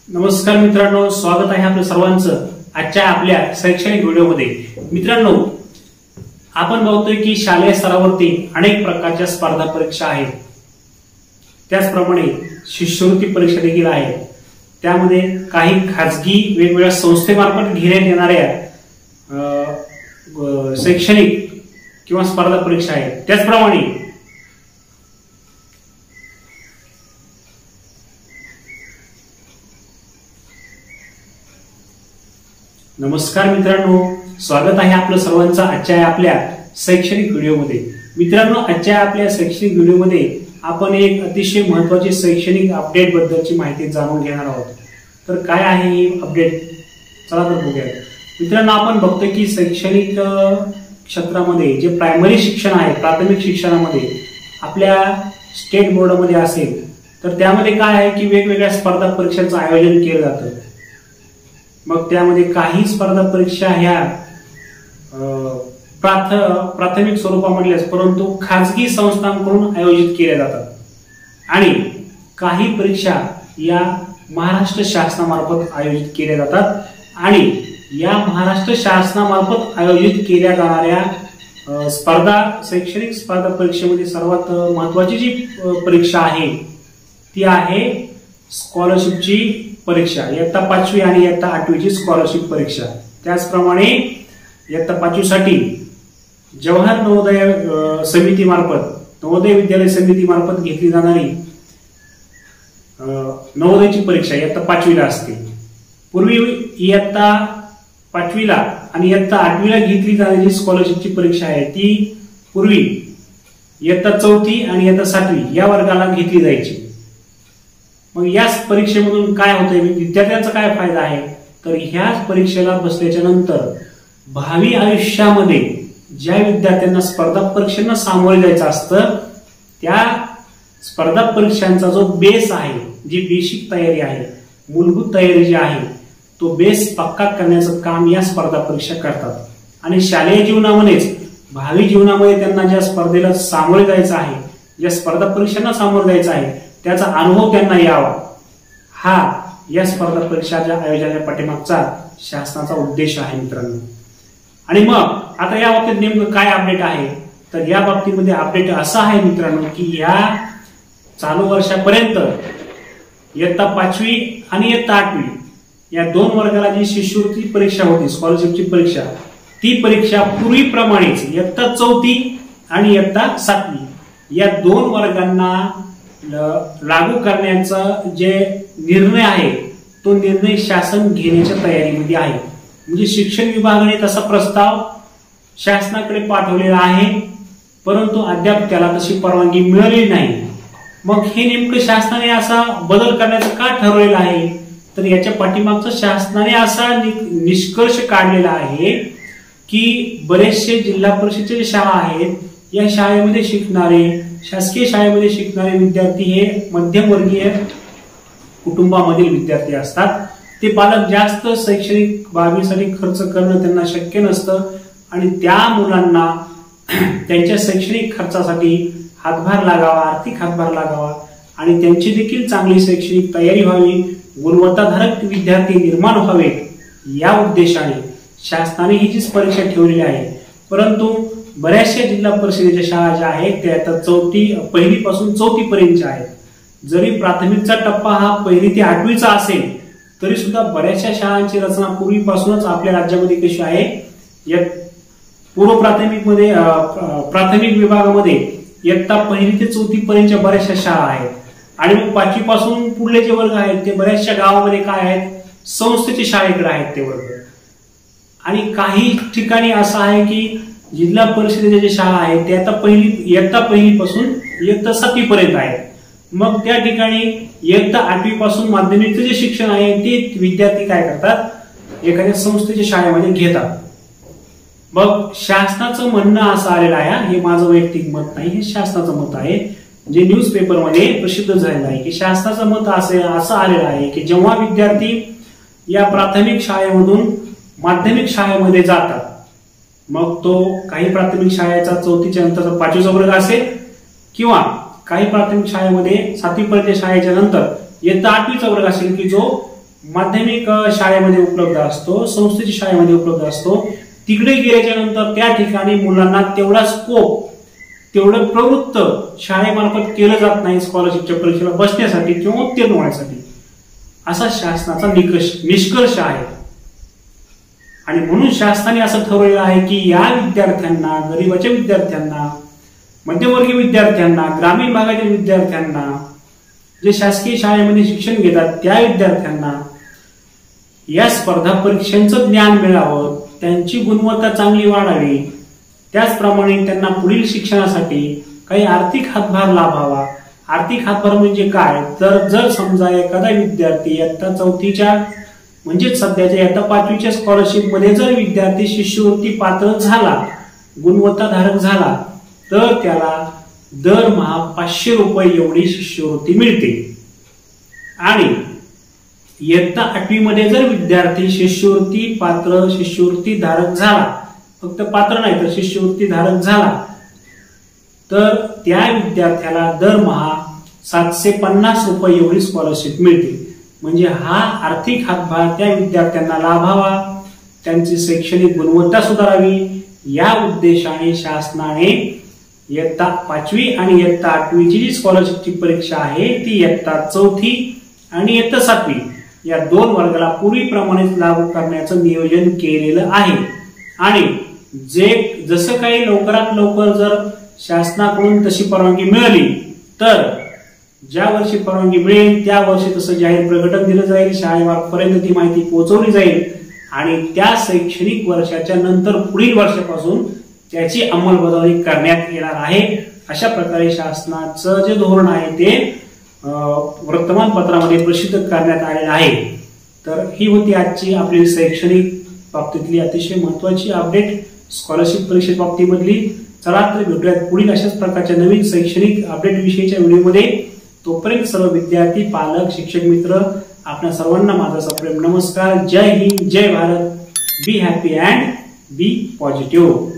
नमस्कार मित्रांनो, स्वागत आहे आपल्या सर्वांचं आजच्या आपल्या शैक्षणिक व्हिडिओमध्ये। मित्रांनो, आपण बघतोय की शालेय स्तरावरती अनेक प्रकारच्या स्पर्धा परीक्षा आहेत, त्याचप्रमाणे शिष्यवृत्ती परीक्षा देखील आहेत। त्यामध्ये काही खासगी वेगवेगळ्या संस्थेमार्फत घेण्यात येणाऱ्या शैक्षणिक किंवा स्पर्धा परीक्षा आहेत। त्याचप्रमाणे नमस्कार मित्रांनो, स्वागत आहे आपलं सर्वांचं आजच्या आपल्या शैक्षणिक व्हिडिओमध्ये। मित्रांनो, आजच्या आपल्या शैक्षणिक व्हिडिओमध्ये आपण एक अतिशय महत्त्वाची शैक्षणिक अपडेट बद्दलची माहिती जाणून घेणार आहोत। तर काय आहे ही अपडेट, चला तर बघूया। मित्रांनो, आपण बघतोय की शैक्षणिक क्षेत्रामध्ये जे प्रायमरी शिक्षण आहे, प्राथमिक शिक्षणामध्ये आपल्या स्टेट बोर्डामध्ये असेल तर त्यामध्ये काय आहे की वेगवेगळ्या स्पर्धा परीक्षांचं आयोजन केलं जातं। मग त्यामध्ये काही स्पर्धा परीक्षा ह्या प्राथमिक स्वरूपामधल्याच परंतु खासगी संस्थांकडून आयोजित केल्या जातात आणि काही परीक्षा या महाराष्ट्र शासनामार्फत आयोजित केल्या जातात। आणि या महाराष्ट्र शासनामार्फत आयोजित केल्या जाणाऱ्या शैक्षणिक स्पर्धा परीक्षेमध्ये सर्वात महत्त्वाची जी परीक्षा आहे ती आहे स्कॉलरशिपची परीक्षा, इयत्ता 5वी आणि इयत्ता 8वीची स्कॉलरशिप परीक्षा। त्याचप्रमाणे इयत्ता 5वी साठी जवाहर नवोदय समितीमार्फत, नवोदय विद्यालय समितीमार्फत घेतली जाणारी नवोदयची परीक्षा इयत्ता 5वीला असते। पूर्वी इयत्ता 5वीला आणि इयत्ता 8वीला घेतली जाणारी स्कॉलरशिपची परीक्षा आहे ती पूर्वी इयत्ता 4थी आणि इयत्ता 7वी या वर्गाला घेतली जायची। मग या परीक्षेमधून काय होतंय, विद्यार्थ्यांचा काय फायदा आहे, तर ह्याच परीक्षेला बसल्याच्या नंतर भावी आयुष्यामध्ये ज्या विद्यार्थ्यांना स्पर्धा परीक्षांना सामोरे जायचं असतं त्या स्पर्धा परीक्षांचा जो बेस आहे, जी बेसिक तयारी आहे, मूलभूत तयारी जी आहे, तो बेस पक्का करण्याचं काम या स्पर्धा परीक्षा करतात। आणि शालेय जीवनामध्येच भावी जीवनामध्ये त्यांना ज्या स्पर्धेला सामोरे जायचं आहे, ज्या स्पर्धा परीक्षांना सामोरे जायचं आहे त्याचा अनुभव त्यांना यावा, हा या स्पर्धा परीक्षाच्या आयोजनाच्या पाठीमागचा शासनाचा उद्देश आहे मित्रांनो। आणि मग आता या बाबतीत नेमकं काय अपडेट आहे, तर या बाबतीमध्ये अपडेट असा आहे मित्रांनो की या चालू वर्षापर्यंत इयत्ता 5वी आणि इयत्ता 8वी या दोन वर्गाला जी शिष्यवृत्ती परीक्षा होती, स्कॉलरशिपची परीक्षा, ती परीक्षा पूर्वीप्रमाणेच इयत्ता 4थी आणि इयत्ता 7वी या दोन वर्गांना लागू करण्याचा जे निर्णय आहे तो निर्णय शासन घेण्याच्या तयारीमध्ये आहे। म्हणजे शिक्षण विभागाने तसा प्रस्ताव शासनाकडे पाठवलेला आहे, परंतु अद्याप त्याला तशी परवानगी मिळालेली नाही। मग हे नेमकं शासनाने असा बदल करण्याचं का ठरवलेलं आहे, तर याच्या पाठीमागचा शासनाने असा निष्कर्ष काढलेला आहे की बरेचसे जिल्हा परिषदेच्या शाळा आहेत, या शाळेमध्ये शिकणारे, शासकीय शाळेमध्ये शिकणारे विद्यार्थी हे मध्यमवर्गीय कुटुंबामधील विद्यार्थी असतात। ते पालक जास्त शैक्षणिक बाबीसाठी खर्च करणं त्यांना शक्य नसतं आणि त्या मुलांना त्यांच्या शैक्षणिक खर्चासाठी हातभार लागावा, आर्थिक हातभार लागावा आणि त्यांची देखील चांगली शैक्षणिक तयारी व्हावी, गुणवत्ताधारक विद्यार्थी निर्माण व्हावे या उद्देशाने शासनाने ही जी परीक्षा ठेवलेली आहे। परंतु बऱ्याचशा जिल्हा परिषदेच्या शाळा ज्या आहेत त्या आता पहिलीपासून 4थी पर्यंतच्या आहेत। जरी प्राथमिकचा टप्पा हा 1ली ते 8वीचा असेल तरी सुद्धा बऱ्याचशा शाळांची रचना पूर्वीपासूनच आपल्या राज्यामध्ये कशी आहे, या पूर्व प्राथमिकमध्ये प्राथमिक विभागामध्ये इयत्ता 1ली ते 4थी पर्यंतच्या बऱ्याचशा शाळा आहेत। आणि मग 5वी पासून पुढले जे वर्ग आहेत ते बऱ्याचशा गावामध्ये काय आहेत, संस्थेच्या शाळेकडे आहेत ते वर्ग। आणि काही ठिकाणी असं आहे की जिल्हा परिषदेच्या ज्या शाळा आहेत त्या आता इयत्ता 1ली पासून इयत्ता 7वी पर्यंत आहेत। मग त्या ठिकाणी इयत्ता 8वी पासून माध्यमिकचं जे शिक्षण आहे ते विद्यार्थी काय करतात, एखाद्या संस्थेच्या शाळेमध्ये घेतात। मग शासनाचं म्हणणं असं आलेलं आहे, हे माझं वैयक्तिक मत नाही, हे शासनाचं मत आहे, जे न्यूज पेपरमध्ये प्रसिद्ध झालेलं आहे की शासनाचं मत असं आलेलं आहे की जेव्हा विद्यार्थी या प्राथमिक शाळेमधून माध्यमिक शाळेमध्ये जातात, मग तो काही प्राथमिक शाळेचा 4थीच्या नंतरचा 5वीचा वर्ग असेल किंवा काही प्राथमिक शाळेमध्ये 7वी पर्यंत शाळेच्या नंतर इयत्ता 8वीचा वर्ग असेल की जो माध्यमिक शाळेमध्ये उपलब्ध असतो, संस्थेच्या शाळेमध्ये उपलब्ध असतो, तिकडे गेल्याच्या नंतर त्या ठिकाणी मुलांना तेवढा स्कोप, तेवढं प्रवृत्त शाळेमार्फत केलं जात नाही स्कॉलरशिपच्या परीक्षेला बसण्यासाठी किंवा उत्तीर्ण होण्यासाठी, असा शासनाचा निष्कर्ष आहे. आणि म्हणून शासनाने असं ठरवलेलं आहे की या विद्यार्थ्यांना, गरिबाच्या विद्यार्थ्यांना, मध्यमवर्गीय विद्यार्थ्यांना, ग्रामीण भागातील विद्यार्थ्यांना, जे शासकीय शाळेमध्ये शिक्षण घेतात त्या विद्यार्थ्यांना या स्पर्धा परीक्षांचं ज्ञान मिळावं, त्यांची गुणवत्ता चांगली वाढावी, त्याचप्रमाणे त्यांना पुढील शिक्षणासाठी काही आर्थिक हातभार लाभावा. आर्थिक हातभार म्हणजे काय, तर जर समजा एखादा विद्यार्थी इयत्ता 4थीच्या म्हणजे सध्याच्या इयत्ता 5वीच्या स्कॉलरशिप मध्ये जर विद्यार्थी शिष्यवृत्ती पात्र झाला, गुणवत्ताधारक झाला, तर त्याला दरमहा 500 रुपये एवढी शिष्यवृत्ती मिळते. आणि इयत्ता 8वी मध्ये जर विद्यार्थी शिष्यवृत्ती पात्र, शिष्यवृत्ती धारक झाला, फक्त पात्र नाही तर शिष्यवृत्ती धारक झाला, तर त्या विद्यार्थ्याला दरमहा 750 रुपये एवढी स्कॉलरशिप मिळते. म्हणजे हा आर्थिक हातभार त्या विद्यार्थ्यांना लाभावा, त्यांची शैक्षणिक गुणवत्ता सुधारावी, या उद्देशाने शासनाने इयत्ता 5वी आणि इयत्ता 8वीची जी स्कॉलरशिपची परीक्षा आहे ती इयत्ता 4थी आणि इयत्ता 7वी या 2 वर्गाला पूर्वीप्रमाणेच लागू करण्याचं नियोजन केलेलं आहे. आणि जसं काही लवकरात लवकर जर शासनाकडून तशी परवानगी मिळाली तर ज्या वर्षी परवानगी मिळेल त्या वर्षी तसं जाहीर प्रकटन दिलं जाईल, शाळेपर्यंत ती माहिती पोहोचवली जाईल आणि त्या शैक्षणिक वर्षाच्या नंतर पुढील वर्षापासून त्याची अंमलबजावणी करण्यात येणार आहे. अशा प्रकारे शासनाचं जे धोरण आहे ते वर्तमानपत्रामध्ये प्रसिद्ध करण्यात आलेलं आहे. तर ही होती आजची आपली शैक्षणिक बाबतीतली अतिशय महत्वाची अपडेट स्कॉलरशिप परीक्षे बाबतीमधली. चला तर भेटूयात पुढील अशाच प्रकारच्या नवीन शैक्षणिक अपडेट विषयीच्या व्हिडिओमध्ये. तोपर्यंत सर्व विद्यार्थी, पालक, शिक्षक मित्र आपल्या सर्वांना माझा सप्रेम नमस्कार. जय हिंद, जय Bharat. Be happy and be positive.